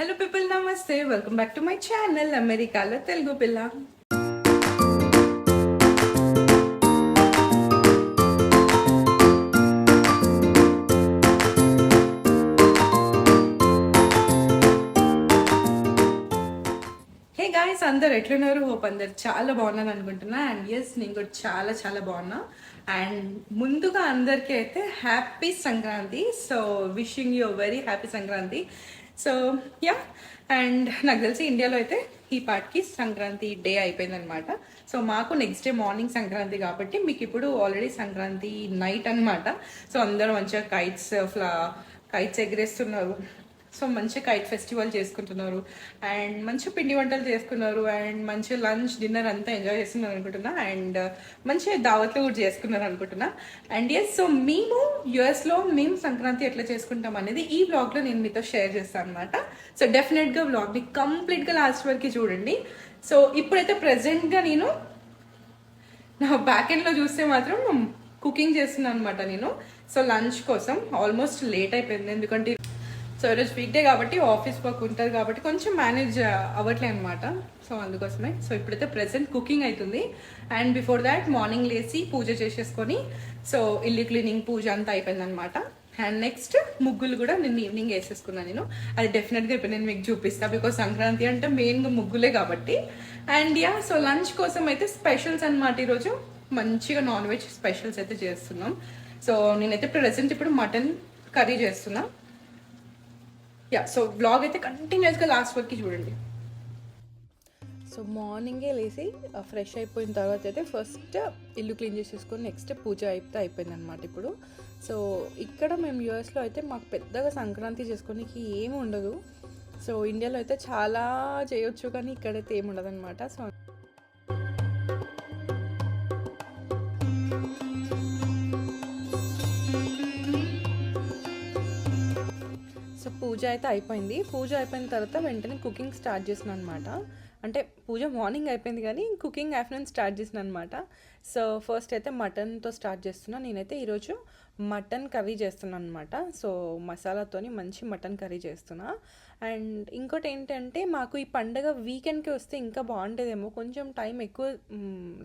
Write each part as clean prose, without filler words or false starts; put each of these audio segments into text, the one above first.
Hello people, నమస్తే. Welcome back to my channel అమెరికాలో తెలుగు పిల్ల. హే గాయ్స్, అందరు ఎట్లున్నారు? హోప్ అందరు చాలా బాగున్నాను అనుకుంటున్నా. అండ్ ఎస్, నేను కూడా చాలా చాలా బాగున్నా. అండ్ ముందుగా అందరికీ అయితే happy Sankranti. So wishing you very happy Sankranti. So yeah, and నాకు తెలిసి ఇండియాలో అయితే ఈ పాటికి సంక్రాంతి డే అయిపోయిందనమాట. సో మాకు నెక్స్ట్ డే మార్నింగ్ సంక్రాంతి కాబట్టి మీకు ఇప్పుడు ఆల్రెడీ సంక్రాంతి నైట్ అనమాట. సో అందరూ మంచిగా కైట్స్ ఎగరేస్తున్నారు. సో మంచిగా కైట్ ఫెస్టివల్ చేసుకుంటున్నారు అండ్ మంచిగా పిండి వంటలు చేసుకున్నారు అండ్ మంచిగా లంచ్ డిన్నర్ అంతా ఎంజాయ్ చేస్తున్నారు అనుకుంటున్నా. అండ్ మంచిగా దావత్లు కూడా చేసుకున్నారు అనుకుంటున్నా. అండ్ ఎస్, సో మేము యుఎస్లో మేము సంక్రాంతి ఎట్లా చేసుకుంటాం అనేది ఈ వ్లాగ్లో నేను మీతో షేర్ చేస్తాను అనమాట. సో డెఫినెట్గా వ్లాగ్ని కంప్లీట్గా లాస్ట్ వరకు చూడండి. సో ఇప్పుడైతే ప్రెసెంట్గా నేను నా బ్యాక్ ఎండ్లో చూస్తే మాత్రం కుకింగ్ చేస్తున్నాను అనమాట నేను. సో లంచ్ కోసం ఆల్మోస్ట్ లేట్ అయిపోయింది, ఎందుకంటే సో ఈరోజు వీక్ డే కాబట్టి ఆఫీస్ వర్క్ ఉంటుంది కాబట్టి కొంచెం మేనేజ్ అవ్వట్లే అనమాట. సో అందుకోసమే. సో ఇప్పుడైతే ప్రెసెంట్ కుకింగ్ అవుతుంది. అండ్ బిఫోర్ దాట్ మార్నింగ్ లేచి పూజ చేసేసుకొని సో ఇల్లు క్లీనింగ్ పూజ అంతా అయిపోయింది అనమాట. అండ్ నెక్స్ట్ ముగ్గులు కూడా నిన్న ఈవినింగ్ వేసేసుకున్నాను నేను. అది డెఫినెట్గా ఇప్పుడు నేను మీకు చూపిస్తాను, బికాస్ సంక్రాంతి అంటే మెయిన్గా ముగ్గులే కాబట్టి. అండ్ యా, సో లంచ్ కోసం అయితే స్పెషల్స్ అనమాట. ఈరోజు మంచిగా నాన్ వెజ్ స్పెషల్స్ అయితే చేస్తున్నాం. సో నేనైతే ప్రెసెంట్ ఇప్పుడు మటన్ కర్రీ చేస్తున్నా. యా, సో బ్లాగ్ అయితే కంటిన్యూస్గా లాస్ట్ వరకు చూడండి. సో మార్నింగే లేచి ఫ్రెష్ అయిపోయిన తర్వాత అయితే ఫస్ట్ ఇల్లు క్లీన్ చేసేసుకొని నెక్స్ట్ పూజ అయితే అయిపోయింది అనమాట ఇప్పుడు. సో ఇక్కడ మేము యూఎస్లో అయితే మాకు పెద్దగా సంక్రాంతి చేసుకోనికి ఏమి ఉండదు. సో ఇండియాలో అయితే చాలా చేయొచ్చు, కానీ ఇక్కడైతే ఏమి ఉండదు అనమాట. సో పూజ అయితే అయిపోయింది. పూజ అయిపోయిన తర్వాత వెంటనే కుకింగ్ స్టార్ట్ చేసిన అనమాట. అంటే పూజ మార్నింగ్ అయిపోయింది కానీ కుకింగ్ ఆఫ్టర్నూన్ స్టార్ట్ చేసిన అనమాట. సో ఫస్ట్ అయితే మటన్తో స్టార్ట్ చేస్తున్నా. నేనైతే ఈరోజు మటన్ కర్రీ చేస్తున్నాను అనమాట. సో మసాలాతోని మంచి మటన్ కర్రీ చేస్తున్నా. అండ్ ఇంకోటి ఏంటంటే మాకు ఈ పండగ వీకెండ్కి వస్తే ఇంకా బాగుండేదేమో, కొంచెం టైం ఎక్కువ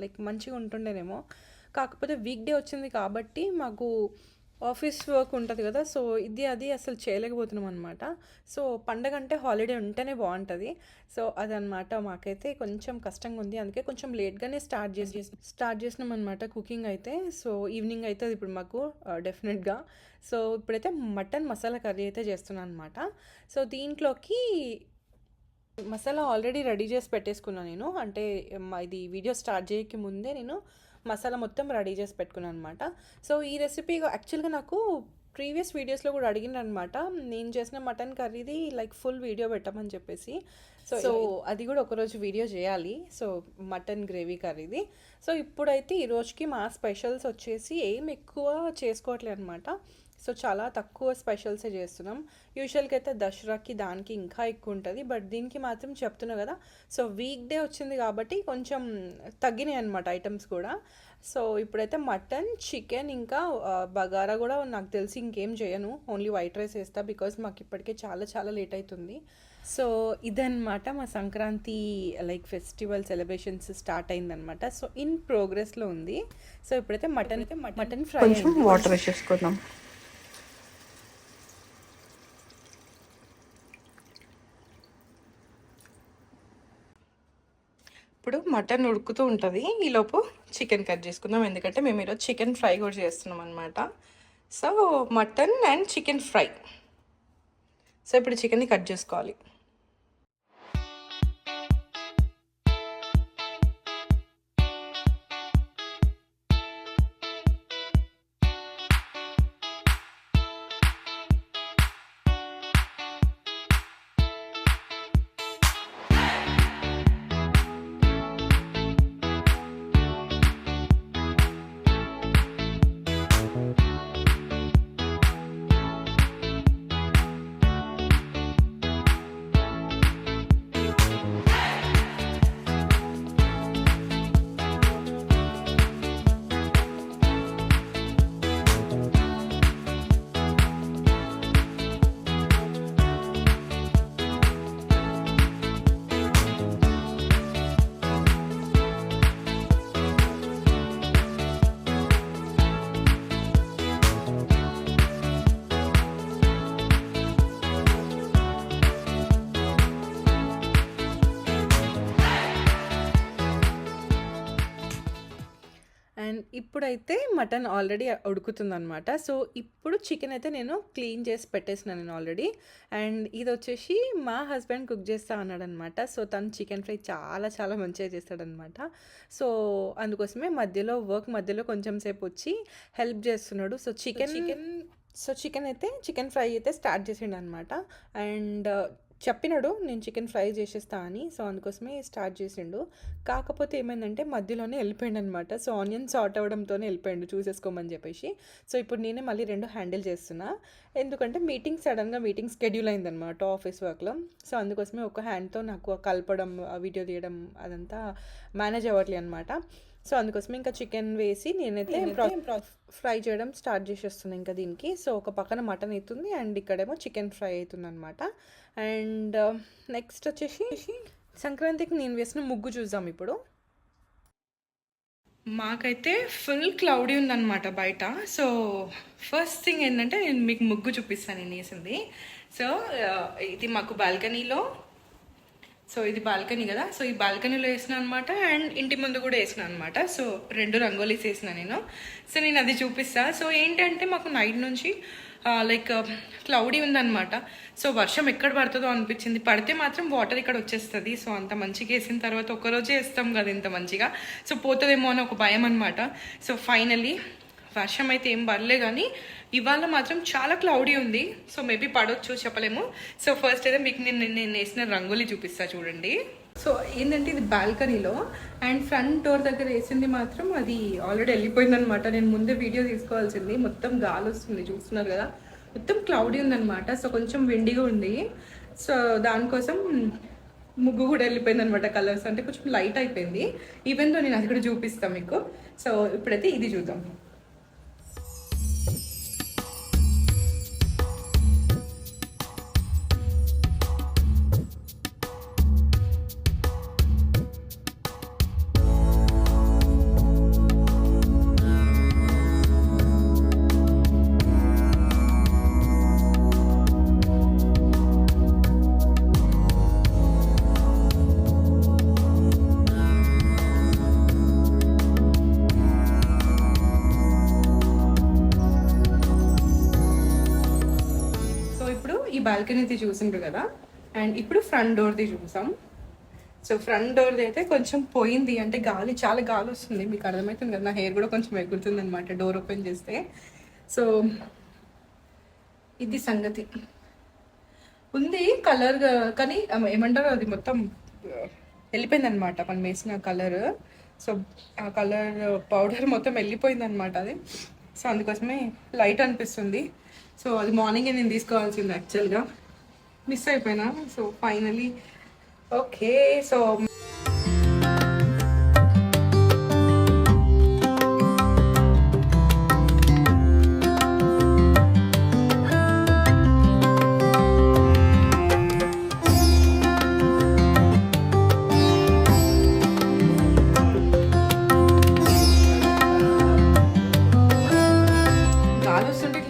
లైక్ మంచిగా ఉంటుండేనేమో. కాకపోతే వీక్ డే వచ్చింది కాబట్టి మాకు ఆఫీస్ వర్క్ ఉంటుంది కదా. సో అది అసలు చేయలేకపోతున్నాం అనమాట. సో పండగ అంటే హాలిడే ఉంటేనే బాగుంటుంది. సో అదనమాట మాకైతే కొంచెం కష్టంగా ఉంది. అందుకే కొంచెం లేట్గానే స్టార్ట్ చేసినాం అనమాట కుకింగ్ అయితే. సో ఈవినింగ్ అవుతుంది ఇప్పుడు మాకు డెఫినెట్గా. సో ఇప్పుడైతే మటన్ మసాలా కర్రీ అయితే చేస్తున్నాను అనమాట. సో దీంట్లోకి మసాలా ఆల్రెడీ రెడీ చేసి పెట్టేసుకున్నాను నేను. అంటే ఇది వీడియో స్టార్ట్ చేయక ముందే నేను మసాలా మొత్తం రెడీ చేసి పెట్టుకున్నాను అనమాట. సో ఈ రెసిపీ యాక్చువల్గా నాకు ప్రీవియస్ వీడియోస్లో కూడా అడిగిందనమాట, నేను చేసిన మటన్ కర్రీది లైక్ ఫుల్ వీడియో పెట్టమని చెప్పేసి. సో అది కూడా ఒకరోజు వీడియో చేయాలి. సో మటన్ గ్రేవీ కర్రీది. సో ఇప్పుడైతే ఈరోజుకి మా స్పెషల్స్ వచ్చేసి ఏం ఎక్కువ చేసుకోవట్లేదు అనమాట. సో చాలా తక్కువ స్పెషల్సే చేస్తున్నాం. యూజువల్గా అయితే దసరాకి దానికి ఇంకా ఎక్కువ ఉంటుంది, బట్ దీనికి మాత్రం చెప్తున్నా కదా. సో వీక్ డే వచ్చింది కాబట్టి కొంచెం తగ్గినాయి అనమాట ఐటమ్స్ కూడా. సో ఇప్పుడైతే మటన్, చికెన్, ఇంకా బగారా కూడా నాకు తెలిసి ఇంకేం చేయను, ఓన్లీ వైట్ రైస్ వేస్తా, బికాజ్ మాకు ఇప్పటికే చాలా చాలా లేట్ అవుతుంది. సో ఇదన్నమాట మా Sankranti like festival celebrations start అయిందనమాట. సో ఇన్ ప్రోగ్రెస్లో ఉంది. సో ఇప్పుడైతే మటన్ ఫ్రై వాటర్ వేసేసుకుందాం. ఇప్పుడు మటన్ ఉడుకుతూ ఉంటుంది, ఈలోపు చికెన్ కట్ చేసుకుందాం, ఎందుకంటే మేము ఈరోజు చికెన్ ఫ్రై కూడా చేస్తున్నాం అనమాట. So mutton and chicken fry. So ఇప్పుడు చికెన్ని కట్ చేసుకోవాలి. ఇప్పుడైతే మటన్ ఆల్రెడీ ఉడుకుతుందనమాట. సో, ఇప్పుడు చికెన్ అయితే నేను క్లీన్ చేసి పెట్టేసినా నేను ఆల్రెడీ. అండ్ ఇదొచ్చేసి మా హస్బెండ్ కుక్ చేస్తా అన్నాడనమాట. సో, తను చికెన్ ఫ్రై చాలా చాలా మంచిగా చేస్తాడనమాట. సో, అందుకోసమే వర్క్ మధ్యలో కొంచెం సేపు వచ్చి హెల్ప్ చేస్తున్నాడు. చికెన్ అయితే చికెన్ ఫ్రై అయితే స్టార్ట్ చేసిండనమాట. అండ్ చెప్పినాడు నేను చికెన్ ఫ్రై చేసేస్తా అని. సో, అందుకోసమే స్టార్ట్ చేసిండు. కాకపోతే ఏమైందంటే మధ్యలోనే వెళ్ళిపోయాడు అనమాట. సో, ఆనియన్ సార్ట్ అవ్వడంతోనే వెళ్ళిపోయాడు చూసేసుకోమని చెప్పేసి. సో, ఇప్పుడు నేనే మళ్ళీ 2 హ్యాండిల్ చేస్తున్నా. ఎందుకంటే సడన్గా మీటింగ్ షెడ్యూల్ అయిందనమాట ఆఫీస్ వర్క్లో. సో, అందుకోసమే ఒక హ్యాండ్తో నాకు కలపడం, వీడియో తీయడం అదంతా మేనేజ్ అవ్వట్లేదు అనమాట. సో, అందుకోసమే ఇంకా చికెన్ వేసి నేనైతే ఫ్రై చేయడం స్టార్ట్ చేసేస్తున్నాను ఇంకా దీనికి. సో, ఒక పక్కన మటన్ అవుతుంది అండ్ ఇక్కడేమో చికెన్ ఫ్రై అవుతుంది అనమాట. అండ్ నెక్స్ట్ వచ్చేసి సంక్రాంతికి నేను వేసిన ముగ్గు చూద్దాం ఇప్పుడు. మాకైతే ఫుల్ క్లౌడీ ఉందన్నమాట బయట. సో ఫస్ట్ థింగ్ ఏంటంటే నేను మీకు ముగ్గు చూపిస్తాను నేను వేసింది. సో ఇది మాకు బాల్కనీలో, సో ఇది బాల్కనీ కదా, సో ఈ బాల్కనీలో వేసిన అనమాట. అండ్ ఇంటి ముందు కూడా వేసిన అనమాట. సో 2 రంగోలీస్ వేసిన నేను. సో నేను అది చూపిస్తా. సో ఏంటంటే మాకు నైట్ నుంచి లైక్ క్లౌడీ ఉందన్నమాట. సో వర్షం ఎక్కడ పడుతుందో అనిపించింది. పడితే మాత్రం వాటర్ ఇక్కడ వచ్చేస్తుంది. సో అంత మంచిగా వేసిన తర్వాత ఒక్కరోజే వేస్తాం కదా ఇంత మంచిగా, సో పోతుందేమో అని ఒక భయం అనమాట. సో ఫైనల్లీ వర్షం అయితే ఏం పడలే, కానీ ఇవాళ మాత్రం చాలా క్లౌడీ ఉంది. సో మేబీ పడవచ్చు, చెప్పలేము. సో ఫస్ట్ అయితే మీకు నేను వేసిన రంగోలీ చూపిస్తా చూడండి. సో ఏంటంటే ఇది బాల్కనీలో, అండ్ ఫ్రంట్ డోర్ దగ్గర వేసింది మాత్రం అది ఆల్రెడీ వెళ్ళిపోయింది అనమాట. నేను ముందే వీడియో తీసుకోవాల్సింది. మొత్తం గాలి వస్తుంది చూస్తున్నారు కదా, మొత్తం క్లౌడీ ఉందన్నమాట. సో కొంచెం విండిగా ఉంది. సో దానికోసం ముగ్గు కూడా వెళ్ళిపోయింది అనమాట. కలర్స్ అంటే కొంచెం లైట్ అయిపోయింది. ఈవెన్ దో నేను అది కూడా చూపిస్తాను మీకు. సో ఇప్పుడైతే ఇది చూద్దాం. బాల్కనీది చూసిండ్రు కదా, అండ్ ఇప్పుడు ఫ్రంట్ డోర్ది చూసాం. సో ఫ్రంట్ డోర్ది అయితే కొంచెం పోయింది, అంటే గాలి చాలా గాలి వస్తుంది. మీకు అర్థమవుతుంది కదా, నా హెయిర్ కూడా కొంచెం ఎగురుతుంది అనమాట డోర్ ఓపెన్ చేస్తే. సో ఇది సంగతి ఉంది కలర్, కానీ ఏమంటారు అది మొత్తం వెళ్ళిపోయింది అనమాట మనం వేసిన కలర్. సో ఆ కలర్ పౌడర్ మొత్తం వెళ్ళిపోయింది అనమాట అది. సో అందుకోసమే లైట్ అనిపిస్తుంది. సో అది మార్నింగే నేను తీసుకోవాల్సింది, యాక్చువల్గా మిస్ అయిపోయినా. So finally okay. సో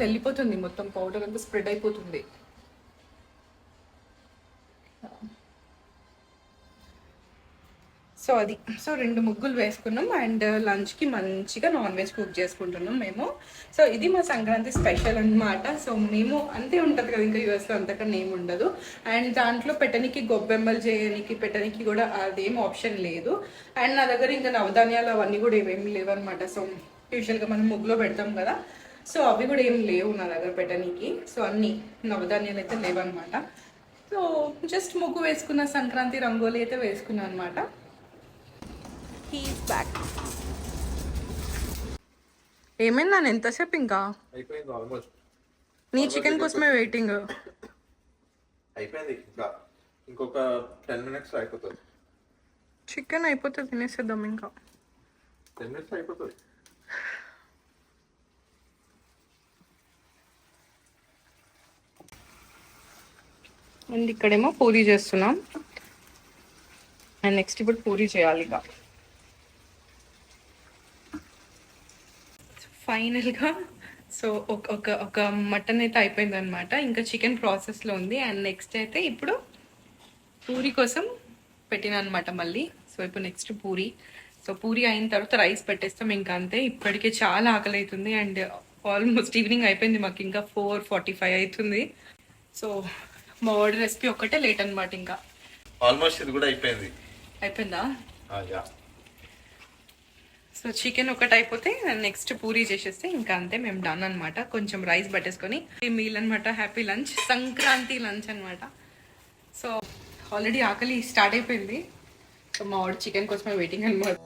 వెళ్ళిపోతుంది మొత్తం, పౌడర్ అంతా స్ప్రెడ్ అయిపోతుంది. సో అది, సో 2 ముగ్గులు వేసుకున్నాం. అండ్ లంచ్కి మంచిగా నాన్ వెజ్ కుక్ చేసుకుంటున్నాం మేము. సో ఇది మా సంక్రాంతి స్పెషల్ అనమాట. సో మేము అంతే ఉంటుంది కదా, ఇంకా యూఎస్లో అంతకన్నా ఏమి ఉండదు. అండ్ దాంట్లో పెట్టడానికి గొబ్బెమ్మలు చేయడానికి పెట్టడానికి కూడా అదేం ఆప్షన్ లేదు. అండ్ నా దగ్గర ఇంకా నవధాన్యాలు అవన్నీ కూడా ఏమేమి లేవు అనమాట. సో యూజువల్గా మనం ముగ్గులో పెడతాం కదా, సో అవి కూడా ఏం లేవు నా దగ్గర పెట్టడానికి. సో అన్ని నవధాన్యాలు అయితే లేవన్నమాట. సో జస్ట్ ముగ్గు వేసుకున్న, సంక్రాంతి రంగోలీ అయితే వేసుకున్నాను అనమాట. He's back. ఏమైంది నన్ను ఎంతసేపు ఇంకా నీ చికెన్ కోసమే వెయిటింగ్. అయిపోయింది, ఇంకొక 10 minutes అయిపోతుంది. చికెన్ అయిపోతుంది, తినేసేద్దాం. ఇంకా 10 minutes అయిపోతుంది. అండ్ ఇక్కడేమో పూరీ చేస్తున్నాం. అండ్ నెక్స్ట్ ఇప్పుడు పూరీ చేయాలి ఇక. ఫైనల్గా సో ఒక మటన్ అయితే అయిపోయింది అనమాట. ఇంకా చికెన్ ప్రాసెస్లో ఉంది. అండ్ నెక్స్ట్ అయితే ఇప్పుడు పూరీ కోసం పెట్టిన అనమాట మళ్ళీ. సో ఇప్పుడు నెక్స్ట్ పూరీ. సో పూరి అయిన తర్వాత రైస్ పెట్టేస్తాం, ఇంకా అంతే. ఇప్పటికే చాలా ఆకలి అవుతుంది అండ్ ఆల్మోస్ట్ ఈవినింగ్ అయిపోయింది, మాకు ఇంకా 4:45 అవుతుంది. సో మా ఆర్డర్ రెసిపీ ఒక్కటే లేట్ అనమాట. ఇంకా ఆల్మోస్ట్ ఇది కూడా అయిపోయింది. అయిపోయిందా? యా. సో చికెన్ ఒకటి అయిపోతే నెక్స్ట్ పూరీ చేసేస్తే ఇంకా అంతే, మేము డన్ అనమాట. కొంచెం రైస్ పట్టేసుకొని మీల్ అనమాట, హ్యాపీ లంచ్, సంక్రాంతి లంచ్ అనమాట. సో ఆల్రెడీ ఆకలి స్టార్ట్ అయిపోయింది. సో మా వాడు చికెన్ కోసమే వెయిటింగ్ అనమాట.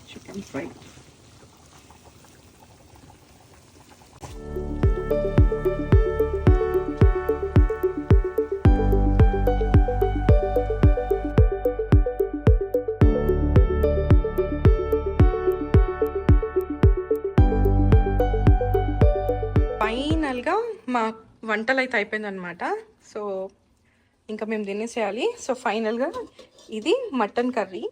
Chicken fry. ఫైనల్గా మా వంటలు అయితే అయిపోయిందనమాట. సో ఇంకా మేము తినేసేయాలి. సో ఫైనల్గా ఇది mutton curry,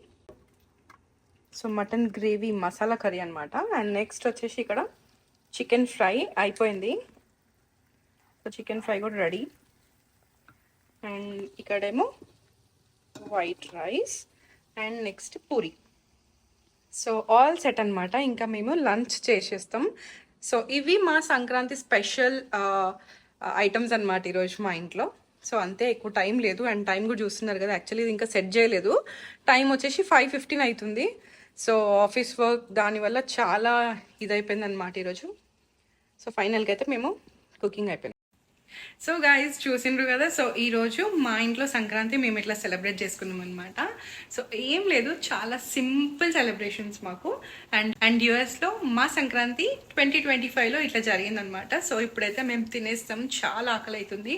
so mutton gravy masala curry అనమాట. అండ్ నెక్స్ట్ వచ్చేసి ఇక్కడ చికెన్ ఫ్రై అయిపోయింది. సో చికెన్ ఫ్రై కూడా రెడీ. అండ్ ఇక్కడేమో white rice and next puri. So all set అనమాట. ఇంకా మేము లంచ్ చేసేస్తాం. సో ఇవి మా సంక్రాంతి స్పెషల్ ఐటమ్స్ అనమాట ఈరోజు మా ఇంట్లో. సో అంతే, ఎక్కువ టైం లేదు. అండ్ టైం కూడా చూస్తున్నారు కదా, యాక్చువల్లీ ఇది ఇంకా సెట్ చేయలేదు. టైం వచ్చేసి 5:15 అవుతుంది. సో ఆఫీస్ వర్క్ దానివల్ల చాలా ఇదైపోయింది అనమాట ఈరోజు. సో ఫైనల్గా అయితే మేము కుకింగ్ అయిపోయింది. సో గైస్ చూసిండ్రు కదా, సో ఈరోజు మా ఇంట్లో సంక్రాంతి మేము ఇట్లా సెలబ్రేట్ చేసుకున్నాం అనమాట. సో ఏం లేదు, చాలా సింపుల్ సెలబ్రేషన్స్ మాకు. అండ్ యూఎస్లో మా సంక్రాంతి 2025లో ఇట్లా జరిగిందనమాట. సో ఇప్పుడైతే మేము తినేస్తాం, చాలా ఆకలి అవుతుంది,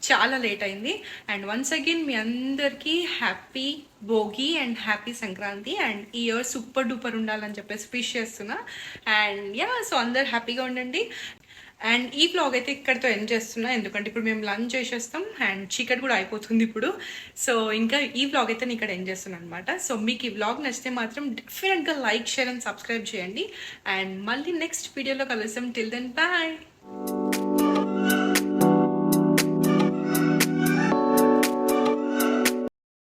చాలా లేట్ అయింది. అండ్ వన్స్ అగైన్ మీ అందరికీ happy Bhogi and happy Sankranti. And ఈ ఇయర్ సూపర్ డూపర్ ఉండాలని చెప్పేసి విష్ చేస్తున్నా. అండ్ యా, సో అందరు హ్యాపీగా ఉండండి. అండ్ ఈ వ్లాగ్ అయితే ఇక్కడితో ఎండ్ చేస్తున్నా, ఎందుకంటే ఇప్పుడు మేము లంచ్ చేసేస్తాం అండ్ చీకటి కూడా అయిపోతుంది ఇప్పుడు. సో ఇంకా ఈ వ్లాగ్ అయితే నేను ఇక్కడ ఎండ్ చేస్తున్నాను అనమాట. సో మీకు ఈ వ్లాగ్ నచ్చితే మాత్రం డెఫినెట్గా లైక్, షేర్ అండ్ సబ్స్క్రైబ్ చేయండి. అండ్ మళ్ళీ నెక్స్ట్ వీడియోలో కలుస్తాం. Till then bye.